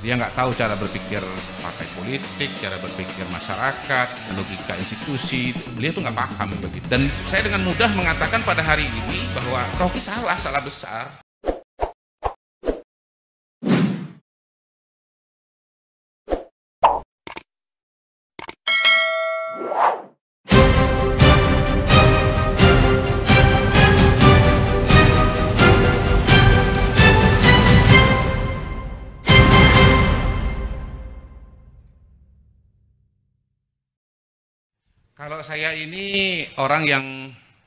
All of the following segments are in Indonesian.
Dia nggak tahu cara berpikir partai politik, cara berpikir masyarakat, logika institusi. Beliau tuh nggak paham begitu. Dan saya dengan mudah mengatakan pada hari ini bahwa Rocky salah besar. Kalau saya ini orang yang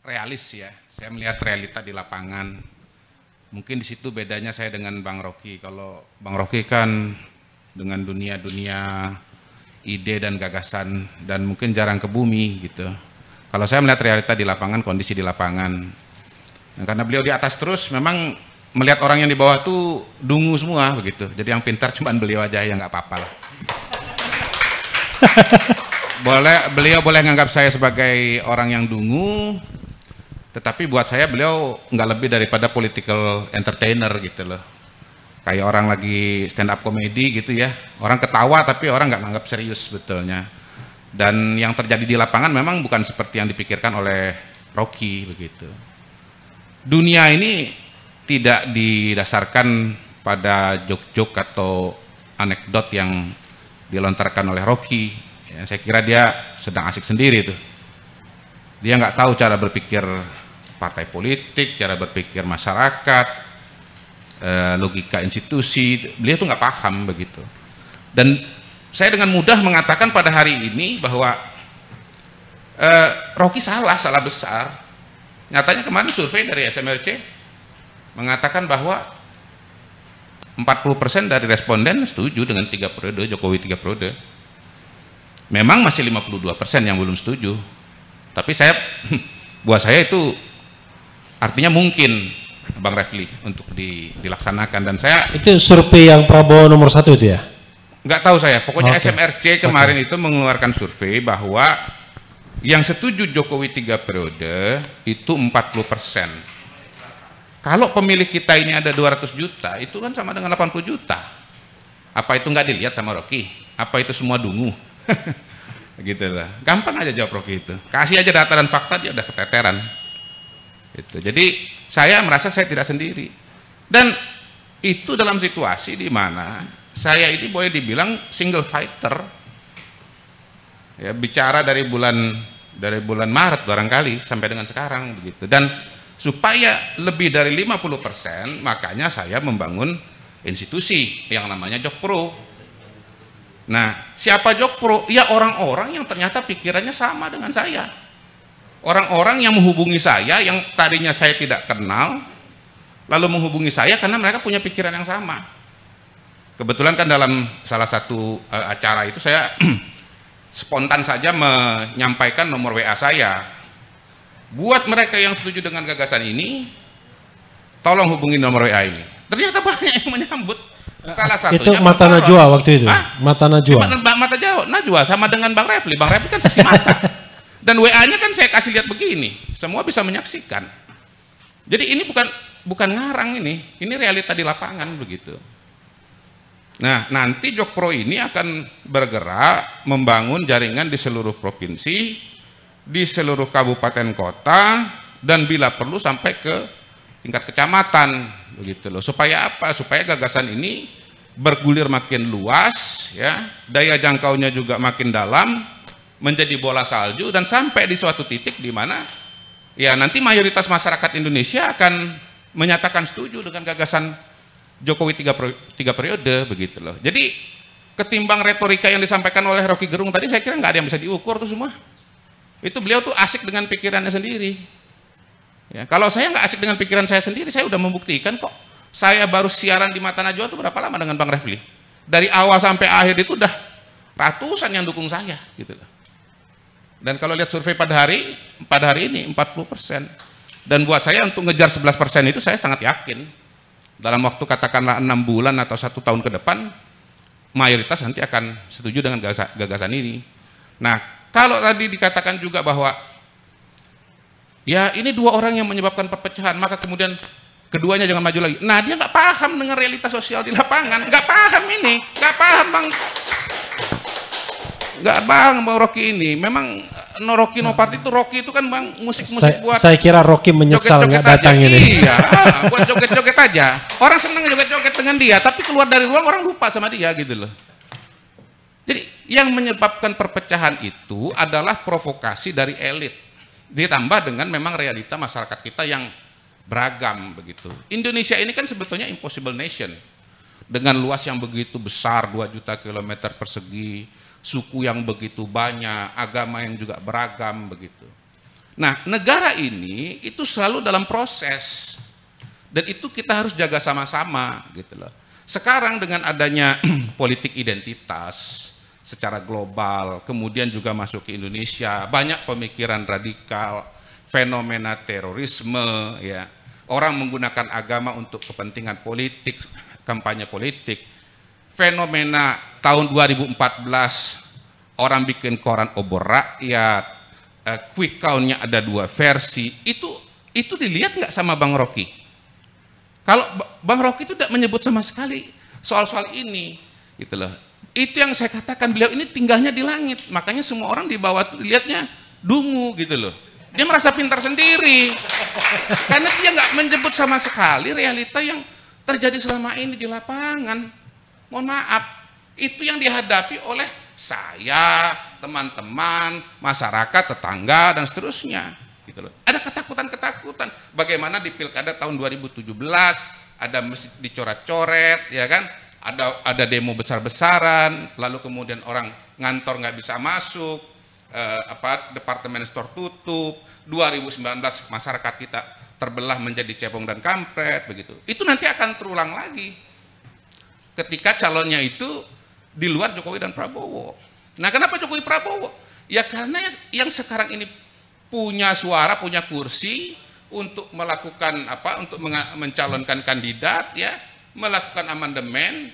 realis ya, saya melihat realita di lapangan. Mungkin di situ bedanya saya dengan Bang Rocky. Kalau Bang Rocky kan dengan dunia ide dan gagasan dan mungkin jarang ke bumi gitu. Kalau saya melihat realita di lapangan, kondisi di lapangan. Nah, karena beliau di atas terus, memang melihat orang yang di bawah tuh dungu semua begitu. Jadi yang pintar cuma beliau aja, ya nggak apa-apa lah. Beliau boleh nganggap saya sebagai orang yang dungu, tetapi buat saya beliau nggak lebih daripada political entertainer gitu loh. Kayak orang lagi stand up comedy gitu ya, orang ketawa tapi orang nggak nganggap serius sebetulnya. Dan yang terjadi di lapangan memang bukan seperti yang dipikirkan oleh Rocky begitu. Dunia ini tidak didasarkan pada joke-joke atau anekdot yang dilontarkan oleh Rocky. Ya, saya kira dia sedang asik sendiri tuh. Dia nggak tahu cara berpikir partai politik, cara berpikir masyarakat, logika institusi. Beliau tuh nggak paham begitu. Dan saya dengan mudah mengatakan pada hari ini bahwa Rocky salah besar. Nyatanya kemarin survei dari SMRC mengatakan bahwa 40% dari responden setuju dengan 3 periode Jokowi 3 periode. Memang masih 52% yang belum setuju, tapi buat saya itu artinya mungkin, Bang Refli, untuk dilaksanakan. Dan saya itu survei yang Prabowo nomor 1 itu ya? Nggak tahu saya, pokoknya SMRC kemarin itu mengeluarkan survei bahwa yang setuju Jokowi 3 periode itu 40%. Kalau pemilih kita ini ada 200 juta, itu kan sama dengan 80 juta. Apa itu nggak dilihat sama Rocky? Apa itu semua dungu? Gitu lah, gampang aja jawab Rocky itu, kasih aja data dan fakta, dia udah keteteran itu. Jadi saya merasa saya tidak sendiri, dan itu dalam situasi di mana saya ini boleh dibilang single fighter ya, bicara dari bulan Maret barangkali sampai dengan sekarang begitu. Dan supaya lebih dari 50%, makanya saya membangun institusi yang namanya Jokpro. Nah, siapa Jokpro? Ya orang-orang yang ternyata pikirannya sama dengan saya. Orang-orang yang menghubungi saya, yang tadinya saya tidak kenal, lalu menghubungi saya karena mereka punya pikiran yang sama. Kebetulan kan dalam salah satu acara itu saya spontan saja menyampaikan nomor WA saya. Buat mereka yang setuju dengan gagasan ini, tolong hubungi nomor WA ini. Ternyata banyak yang menyambut. Salah satunya itu Mata Najwa waktu itu. Mata Najwa. Mata Najwa sama dengan Bang Refli. Bang Refli kan saksi mata. Dan WA-nya kan saya kasih lihat begini. Semua bisa menyaksikan. Jadi ini bukan ngarang ini. Ini realita di lapangan begitu. Nah, nanti Jokpro ini akan bergerak membangun jaringan di seluruh provinsi, di seluruh kabupaten kota, dan bila perlu sampai ke tingkat kecamatan begitu loh. Supaya apa? Supaya gagasan ini bergulir makin luas ya, daya jangkaunya juga makin dalam, menjadi bola salju, dan sampai di suatu titik di mana ya nanti mayoritas masyarakat Indonesia akan menyatakan setuju dengan gagasan Jokowi 3 periode begitu loh. Jadi ketimbang retorika yang disampaikan oleh Rocky Gerung tadi, saya kira nggak ada yang bisa diukur tuh semua. Itu beliau tuh asik dengan pikirannya sendiri. Ya, kalau saya nggak asik dengan pikiran saya sendiri, saya udah membuktikan kok. Saya baru siaran di Mata Najwa itu berapa lama dengan Bang Refli? Dari awal sampai akhir itu udah ratusan yang dukung saya gitu loh. Dan kalau lihat survei pada hari ini 40%. Dan buat saya untuk ngejar 11% itu saya sangat yakin. Dalam waktu katakanlah 6 bulan atau 1 tahun ke depan, mayoritas nanti akan setuju dengan gagasan ini. Nah, kalau tadi dikatakan juga bahwa ya ini 2 orang yang menyebabkan perpecahan, maka kemudian keduanya jangan maju lagi. Nah, dia nggak paham dengan realitas sosial di lapangan, nggak paham ini, nggak paham Bang, nggak paham Bang Rocky ini. Memang no Rocky no party itu, Rocky itu kan Bang musik-musik buat. Saya kira Rocky menyesal nggak datang ini. Iya, buat joget-joget aja. Orang senang joget-joget dengan dia, tapi keluar dari ruang orang lupa sama dia gitu loh. Jadi yang menyebabkan perpecahan itu adalah provokasi dari elit, ditambah dengan memang realita masyarakat kita yang beragam begitu. Indonesia ini kan sebetulnya impossible nation dengan luas yang begitu besar, 2 juta kilometer persegi, suku yang begitu banyak, agama yang juga beragam begitu. Nah, negara ini itu selalu dalam proses dan itu kita harus jaga sama-sama gitu loh. Sekarang dengan adanya politik identitas secara global, kemudian juga masuk ke Indonesia, banyak pemikiran radikal, fenomena terorisme, ya, orang menggunakan agama untuk kepentingan politik, kampanye politik, fenomena tahun 2014 orang bikin koran obor rakyat, quick count-nya ada 2 versi, itu dilihat nggak sama Bang Rocky? Kalau Bang Rocky itu tidak menyebut sama sekali soal-soal ini, gitu loh. Itu yang saya katakan, beliau ini tinggalnya di langit, makanya semua orang di bawah itu dilihatnya dungu gitu loh. Dia merasa pintar sendiri karena dia nggak menyebut sama sekali realita yang terjadi selama ini di lapangan. Mohon maaf, itu yang dihadapi oleh saya, teman-teman, masyarakat, tetangga dan seterusnya gitu loh. Ada ketakutan-ketakutan. Bagaimana di Pilkada tahun 2017 ada masjid dicoret-coret, ya kan? Ada demo besar-besaran, lalu kemudian orang ngantor nggak bisa masuk, departemen store tutup, 2019 masyarakat kita terbelah menjadi cebong dan kampret begitu. Itu nanti akan terulang lagi ketika calonnya itu di luar Jokowi dan Prabowo. Nah, kenapa Jokowi Prabowo? Ya karena yang sekarang ini punya suara, punya kursi untuk melakukan untuk mencalonkan kandidat, ya, melakukan amandemen,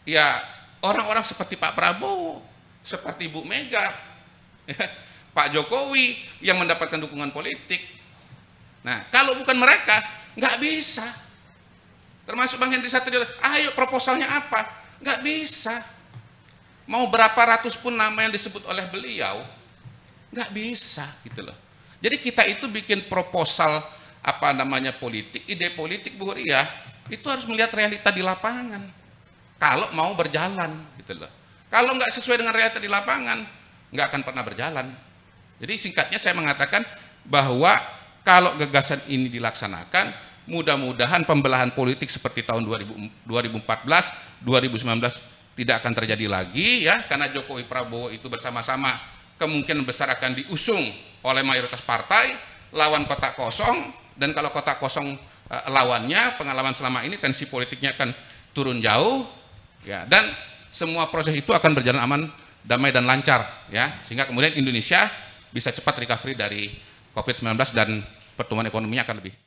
ya orang-orang seperti Pak Prabowo, seperti Bu Mega, Pak Jokowi yang mendapatkan dukungan politik. Nah, kalau bukan mereka nggak bisa. Termasuk Bang Henry Satrio, ayo proposalnya apa? Nggak bisa. Mau berapa ratus pun nama yang disebut oleh beliau, nggak bisa gitu loh. Jadi kita itu bikin proposal politik, ide politik Bu Ria, itu harus melihat realita di lapangan. Kalau mau berjalan gitu loh. Kalau nggak sesuai dengan realita di lapangan, nggak akan pernah berjalan. Jadi singkatnya saya mengatakan bahwa kalau gagasan ini dilaksanakan, mudah-mudahan pembelahan politik seperti tahun 2014, 2019 tidak akan terjadi lagi, ya, karena Jokowi Prabowo itu bersama-sama kemungkinan besar akan diusung oleh mayoritas partai lawan kotak kosong, dan kalau kotak kosong lawannya pengalaman selama ini tensi politiknya akan turun jauh, ya, dan semua proses itu akan berjalan aman, damai dan lancar, ya, sehingga kemudian Indonesia bisa cepat recovery dari COVID-19 dan pertumbuhan ekonominya akan lebih